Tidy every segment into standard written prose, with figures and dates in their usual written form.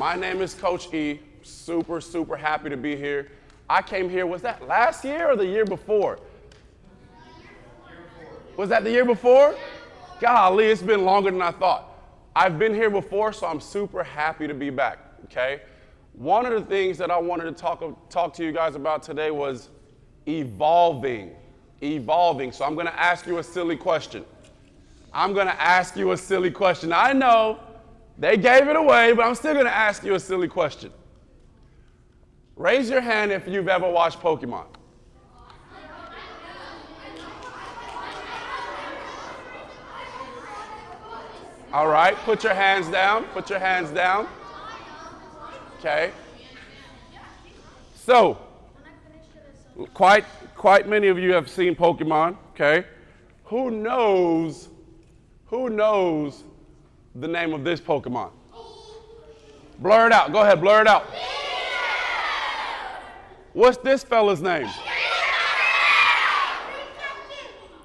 My name is Coach E. Super, super happy to be here. I came here, was that last year or the year before? Was that the year before? Golly, it's been longer than I thought. I've been here before, so I'm super happy to be back, okay? One of the things that I wanted to talk to you guys about today was evolving. So I'm gonna ask you a silly question. I know they gave it away, but I'm still gonna ask you a silly question. Raise your hand if you've ever watched Pokémon. All right, put your hands down. Okay. So, quite many of you have seen Pokémon, okay? Who knows the name of this Pokémon? Blur it out. Go ahead, blur it out. What's this fella's name?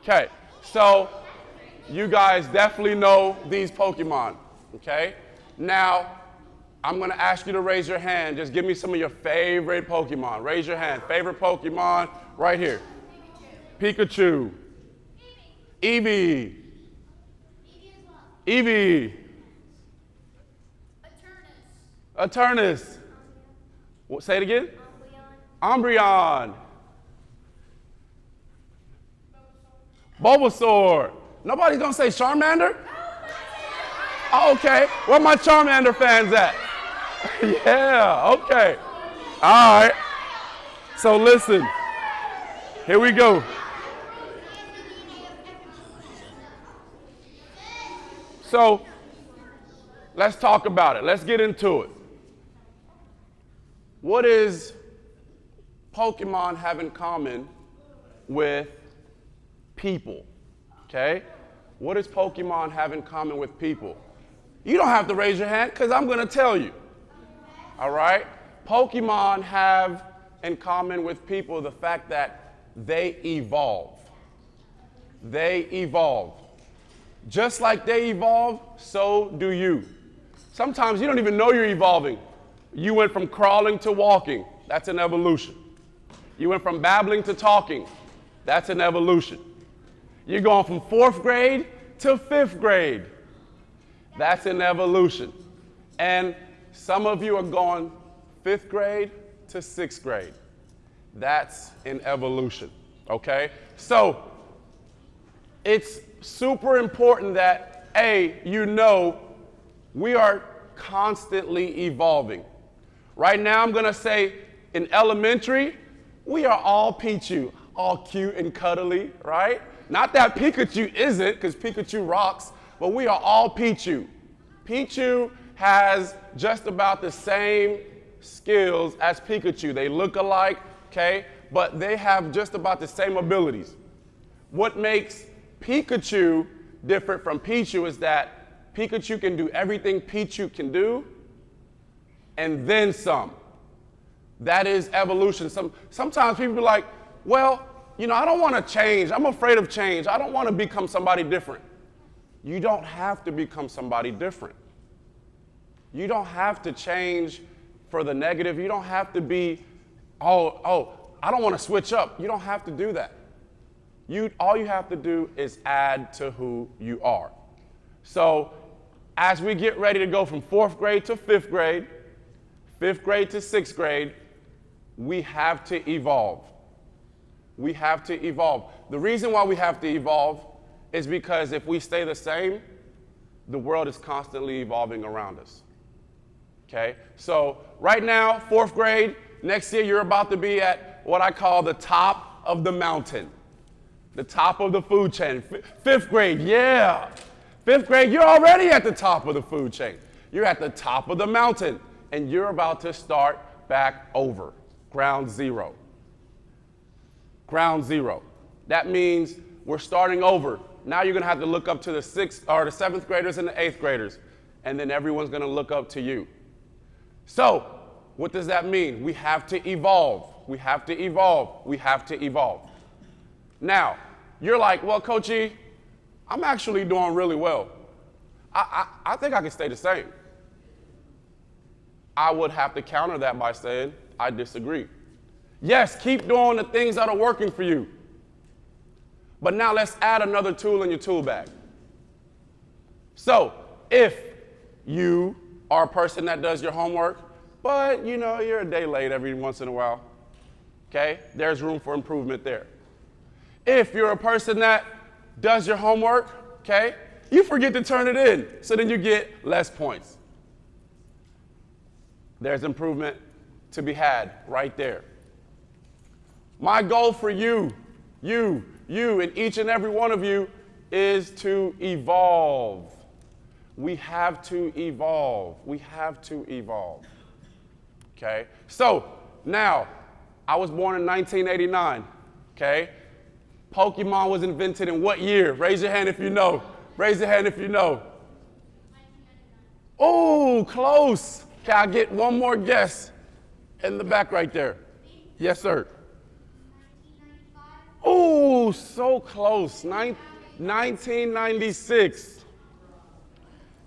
Okay, so you guys definitely know these Pokémon, okay? Now, I'm gonna ask you to raise your hand. Just give me some of your favorite Pokémon. Raise your hand. Favorite Pokémon right here. Pikachu. Eevee. Eternus. Say it again. Umbreon. Bulbasaur. Nobody's gonna say Charmander? Oh, okay. Where my Charmander fans at? Yeah, okay. All right. So listen. Here we go. So let's talk about it. Let's get into it. What does Pokemon have in common with people? Okay? What does Pokemon have in common with people? You don't have to raise your hand because I'm going to tell you. All right? Pokemon have in common with people the fact that they evolve. Just like they evolve, so do you. Sometimes you don't even know you're evolving. You went from crawling to walking. That's an evolution. You went from babbling to talking. That's an evolution. You're going from 4th grade to 5th grade. That's an evolution. And some of you are going 5th grade to 6th grade. That's an evolution, okay? So it's super important that, you know, we are constantly evolving. Right now, I'm gonna say in elementary, we are all Pichu, all cute and cuddly, right? Not that Pikachu isn't, because Pikachu rocks, but we are all Pichu. Pichu has just about the same skills as Pikachu. They look alike, okay? But they have just about the same abilities. What makes Pikachu different from Pichu is that Pikachu can do everything Pichu can do, and then some. That is evolution. Sometimes people be like, well, you know, I don't want to change. I'm afraid of change. I don't want to become somebody different. You don't have to become somebody different. You don't have to change for the negative. You don't have to be, I don't want to switch up. You don't have to do that. All you have to do is add to who you are. So as we get ready to go from 4th grade to 5th grade, 5th grade to 6th grade, we have to evolve. We have to evolve. The reason why we have to evolve is because if we stay the same, the world is constantly evolving around us. Okay? So right now, 4th grade, next year you're about to be at what I call the top of the mountain. The top of the food chain. 5th grade, yeah. 5th grade, you're already at the top of the food chain. You're at the top of the mountain, and you're about to start back over. Ground zero. Ground zero. That means we're starting over. Now you're gonna have to look up to the 6th or the 7th graders and the 8th graders, and then everyone's gonna look up to you. So, what does that mean? We have to evolve. We have to evolve. We have to evolve. Now, you're like, well, Coach E, I'm actually doing really well. I think I can stay the same. I would have to counter that by saying, I disagree. Yes, keep doing the things that are working for you. But now let's add another tool in your tool bag. So if you are a person that does your homework, but you're a day late every once in a while, okay? There's room for improvement there. If you're a person that does your homework, okay, you forget to turn it in, so then you get less points. There's improvement to be had right there. My goal for you, and each and every one of you is to evolve. We have to evolve. We have to evolve. Okay? So, now, I was born in 1989. Okay? Pokémon was invented in what year? Raise your hand if you know. Raise your hand if you know. Oh, close. Okay, I'll get one more guess in the back right there. Yes, sir. Oh, so close. 1996.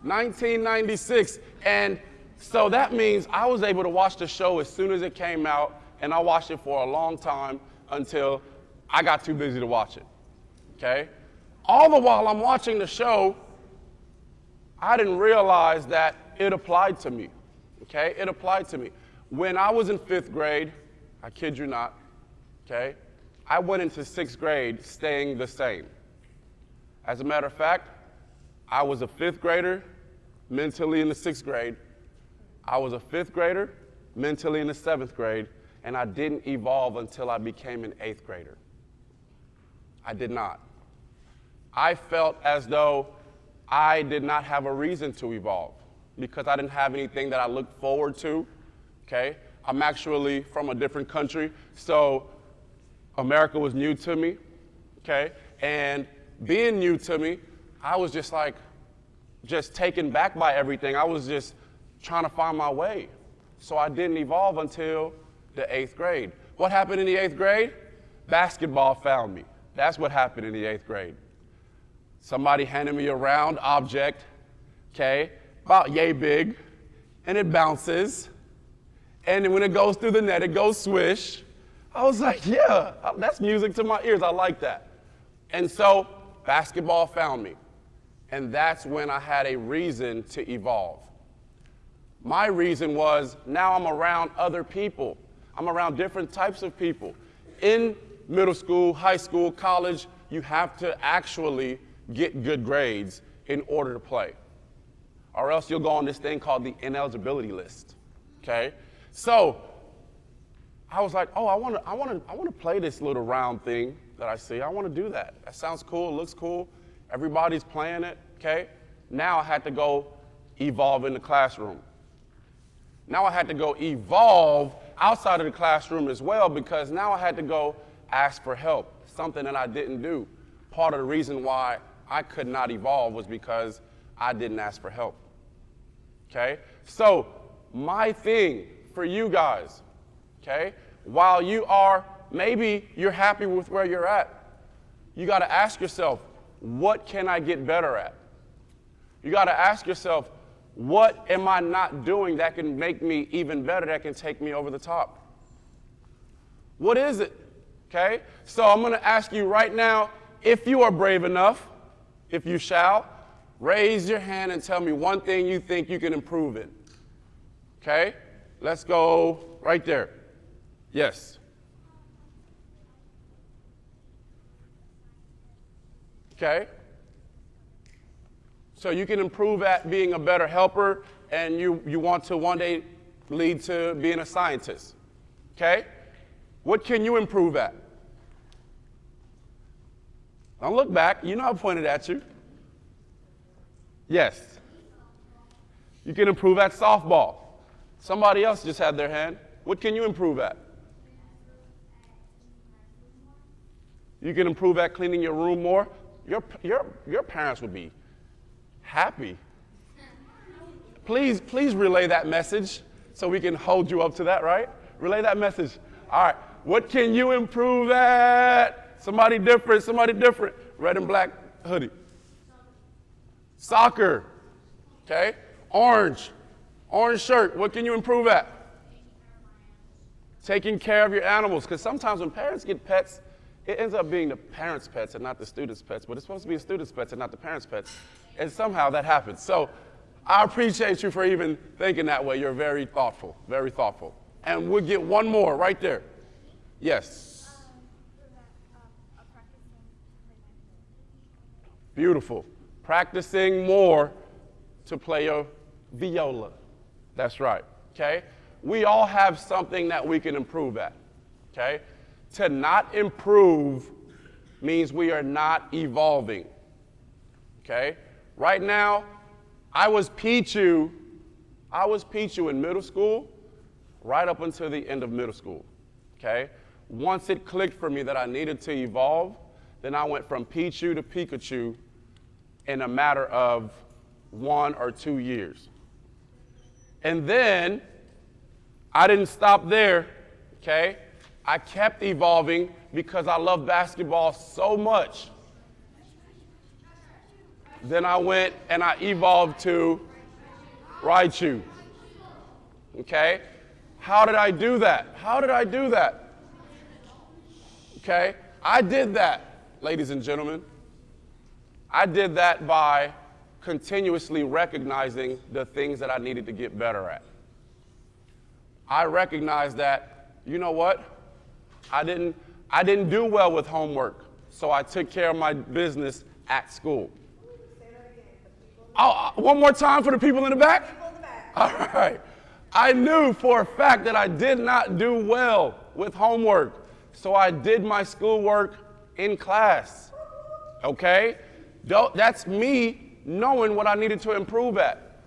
1996. And so that means I was able to watch the show as soon as it came out, and I watched it for a long time until I got too busy to watch it. Okay? All the while I'm watching the show, I didn't realize that it applied to me. Okay? It applied to me. When I was in 5th grade, I kid you not, okay, I went into 6th grade staying the same. As a matter of fact, I was a 5th grader mentally in the 6th grade. I was a 5th grader mentally in the 7th grade, and I didn't evolve until I became an 8th grader. I did not. I felt as though I did not have a reason to evolve because I didn't have anything that I looked forward to, okay? I'm actually from a different country, so America was new to me, okay? And being new to me, I was just taken back by everything. I was just trying to find my way. So I didn't evolve until the 8th grade. What happened in the 8th grade? Basketball found me. That's what happened in the 8th grade. Somebody handed me a round object, okay, about yay big, and it bounces. And then when it goes through the net, it goes swish. I was like, yeah, that's music to my ears. I like that. And so basketball found me. And that's when I had a reason to evolve. My reason was now I'm around other people. I'm around different types of people. In middle school, high school, college, you have to actually get good grades in order to play. Or else you'll go on this thing called the ineligibility list. Okay? So I was like, oh, I want to play this little round thing that I see. I want to do that. That sounds cool. It looks cool. Everybody's playing it. Okay? Now I had to go evolve in the classroom. Now I had to go evolve outside of the classroom as well because now I had to go ask for help, something that I didn't do. Part of the reason why I could not evolve was because I didn't ask for help. Okay? So my thing for you guys, okay, while maybe you're happy with where you're at, you got to ask yourself, what can I get better at? You got to ask yourself, what am I not doing that can make me even better, that can take me over the top? What is it? Okay? So I'm going to ask you right now, if you are brave enough, if you shall, raise your hand and tell me one thing you think you can improve in. Okay? Let's go right there. Yes. Okay? So you can improve at being a better helper, and you want to one day lead to being a scientist. Okay? What can you improve at? Don't look back. You know I pointed at you. Yes. You can improve at softball. Somebody else just had their hand. What can you improve at? You can improve at cleaning your room more. Your parents would be happy. Please relay that message so we can hold you up to that, right? Relay that message. All right. What can you improve at? Somebody different. Red and black hoodie. Soccer. Okay? Orange. Orange shirt, what can you improve at? Taking care of your animals, because sometimes when parents get pets, it ends up being the parents' pets and not the students' pets, but it's supposed to be the students' pets and not the parents' pets, and somehow that happens. So I appreciate you for even thinking that way. You're very thoughtful, very thoughtful. And we'll get one more right there. Yes. Beautiful. Practicing more to play your viola. That's right, okay? We all have something that we can improve at, okay? To not improve means we are not evolving, okay? Right now, I was Pichu in middle school right up until the end of middle school, okay? Once it clicked for me that I needed to evolve, then I went from Pichu to Pikachu in a matter of 1 or 2 years. And then I didn't stop there, okay? I kept evolving because I love basketball so much. Then I went and I evolved to Raichu, okay? How did I do that? How did I do that? Okay, I did that, ladies and gentlemen. I did that by continuously recognizing the things that I needed to get better at. I recognized that, you know what? I didn't do well with homework, so I took care of my business at school. Oh, one more time for the people in the back? All right. I knew for a fact that I did not do well with homework, so I did my schoolwork in class, okay? That's me knowing what I needed to improve at.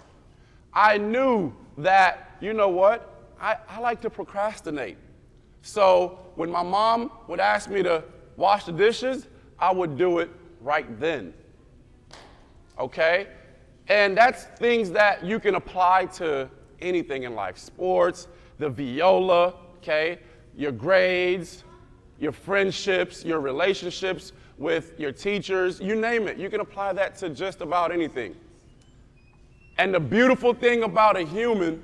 I knew that, you know what? I like to procrastinate. So when my mom would ask me to wash the dishes, I would do it right then, okay? And that's things that you can apply to anything in life. Sports, the viola, okay? Your grades, your friendships, your relationships with your teachers, you name it. You can apply that to just about anything. And the beautiful thing about a human,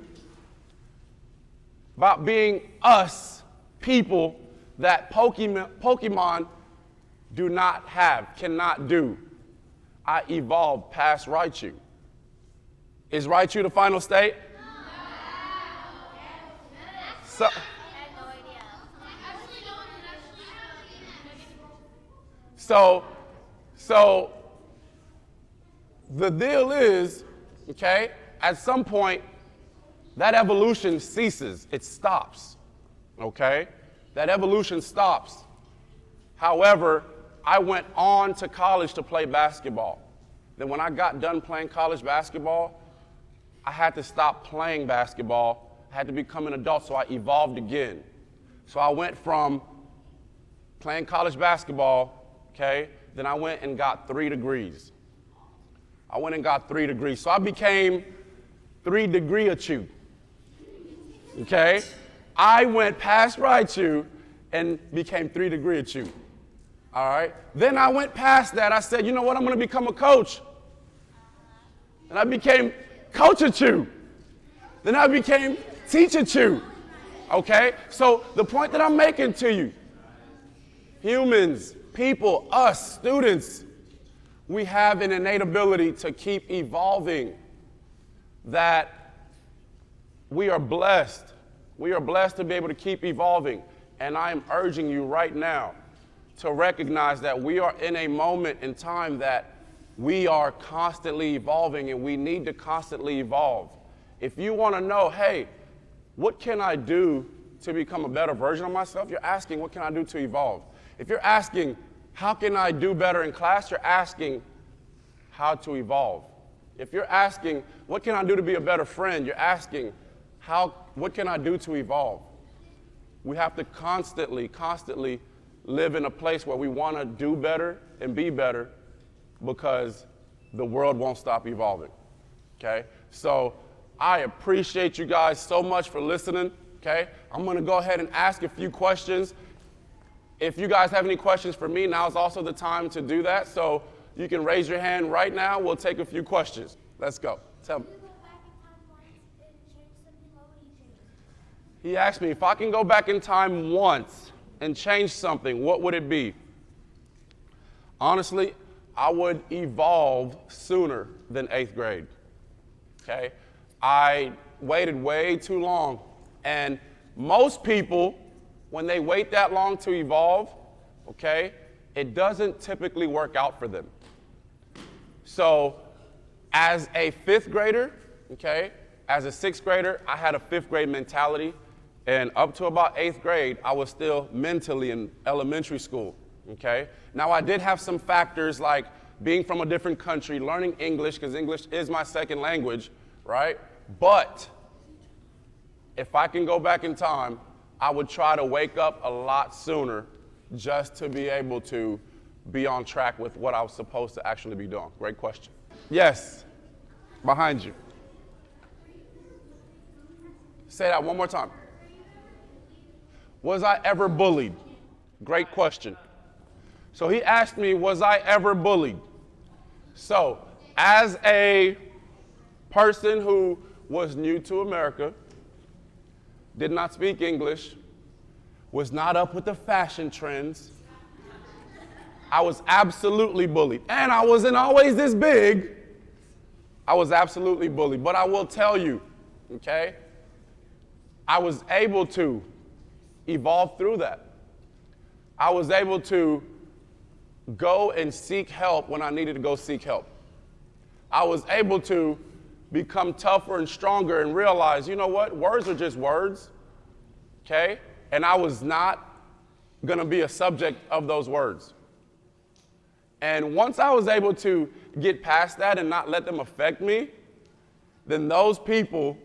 about being us, people that Pokemon do not have, cannot do. I evolved past Raichu. Is Raichu the final state? So, so the deal is, okay, at some point, that evolution ceases. It stops, okay? That evolution stops. However, I went on to college to play basketball. Then when I got done playing college basketball, I had to stop playing basketball. I had to become an adult, so I evolved again. So I went from playing college basketball, okay, then I went and got 3 degrees. I went and got 3 degrees. So I became 3-degree-a-chew, okay? I went past Raichu and became 3-degree-a-chew, all right? Then I went past that. I said, you know what, I'm going to become a coach. And I became Coach-a-chew. Then I became Teach-a-chew, okay? So the point that I'm making to you, humans, people, us, students, we have an innate ability to keep evolving, that we are blessed. We are blessed to be able to keep evolving. And I am urging you right now to recognize that we are in a moment in time that we are constantly evolving, and we need to constantly evolve. If you want to know, hey, what can I do to become a better version of myself? You're asking, what can I do to evolve? If you're asking, how can I do better in class? You're asking how to evolve. If you're asking, what can I do to be a better friend? You're asking, what can I do to evolve? We have to constantly live in a place where we want to do better and be better, because the world won't stop evolving, okay? So I appreciate you guys so much for listening, okay? I'm going to go ahead and ask a few questions. If you guys have any questions for me, now is also the time to do that. So you can raise your hand right now. We'll take a few questions. Let's go. Tell me. He asked me, if I can go back in time once and change something, what would it be? Honestly, I would evolve sooner than 8th grade, okay? I waited way too long, and most people, when they wait that long to evolve, okay, it doesn't typically work out for them. So as a 5th grader, okay, as a 6th grader, I had a 5th grade mentality, and up to about 8th grade, I was still mentally in elementary school, okay? Now, I did have some factors like being from a different country, learning English, because English is my second language, right? But if I can go back in time, I would try to wake up a lot sooner just to be able to be on track with what I was supposed to actually be doing. Great question. Yes, behind you. Say that one more time. Was I ever bullied? Great question. So he asked me, was I ever bullied? So as a person who was new to America, did not speak English, was not up with the fashion trends, I was absolutely bullied. And I wasn't always this big. I was absolutely bullied. But I will tell you, okay, I was able to evolve through that. I was able to go and seek help when I needed to go seek help. I was able to become tougher and stronger and realize, you know what, words are just words, okay? And I was not gonna be a subject of those words. And once I was able to get past that and not let them affect me, then those people,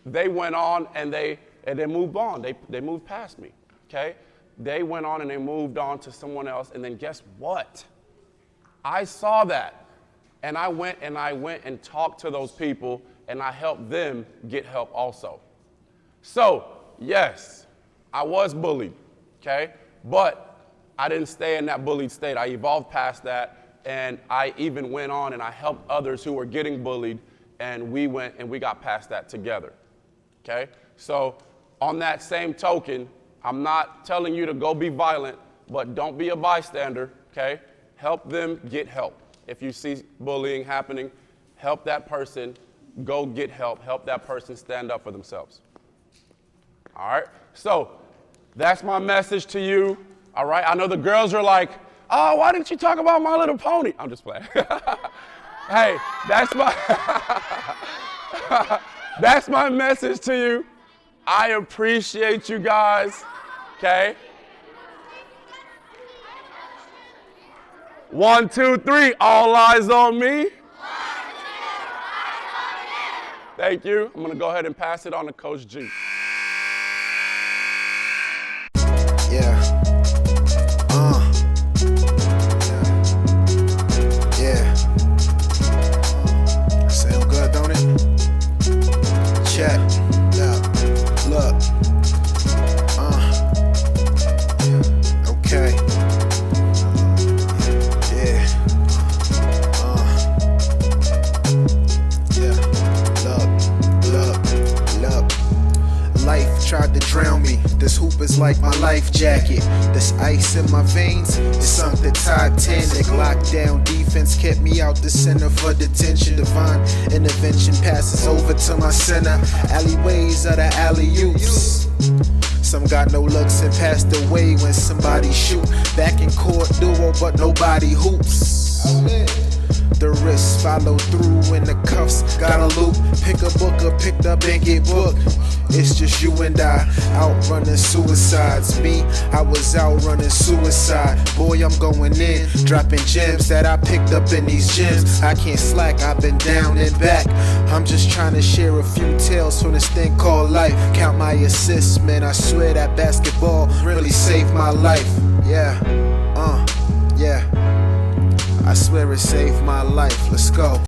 they went on and they moved on. They moved past me, okay? They went on and they moved on to someone else, and then guess what? I saw that, and I went and talked to those people, and I helped them get help also. So, yes, I was bullied, okay? But I didn't stay in that bullied state. I evolved past that, and I even went on and I helped others who were getting bullied, and we went and we got past that together, okay? So on that same token, I'm not telling you to go be violent, but don't be a bystander, okay? Help them get help. If you see bullying happening, help that person go get help. Help that person stand up for themselves. All right? So that's my message to you, all right? I know the girls are like, oh, why didn't you talk about My Little Pony? I'm just playing. Hey, that's my message to you. I appreciate you guys, okay? 1, 2, 3, all eyes on me. Thank you. I'm gonna go ahead and pass it on to Coach G. Yeah. Sound good, don't it? Check. Look. Okay. Yeah. Look. Life tried to drown me. This hoop is like my life jacket. This ice in my veins is something Titanic. Lockdown defense kept me out the center for detention. Divine intervention passes over to my center. Alleyways are the alley-oops. Some got no looks and passed away when somebody shoot. Back in court duo, but nobody hoops. The wrists follow through in the cuffs, got a loop. Pick a book up, picked up and get booked. It's just you and I, out running suicides. Me, I was out running suicide. Boy, I'm going in, dropping gems that I picked up in these gyms. I can't slack, I've been down and back. I'm just trying to share a few tales from this thing called life. Count my assists, man, I swear that basketball really saved my life. Yeah, I swear it saved my life. Let's go.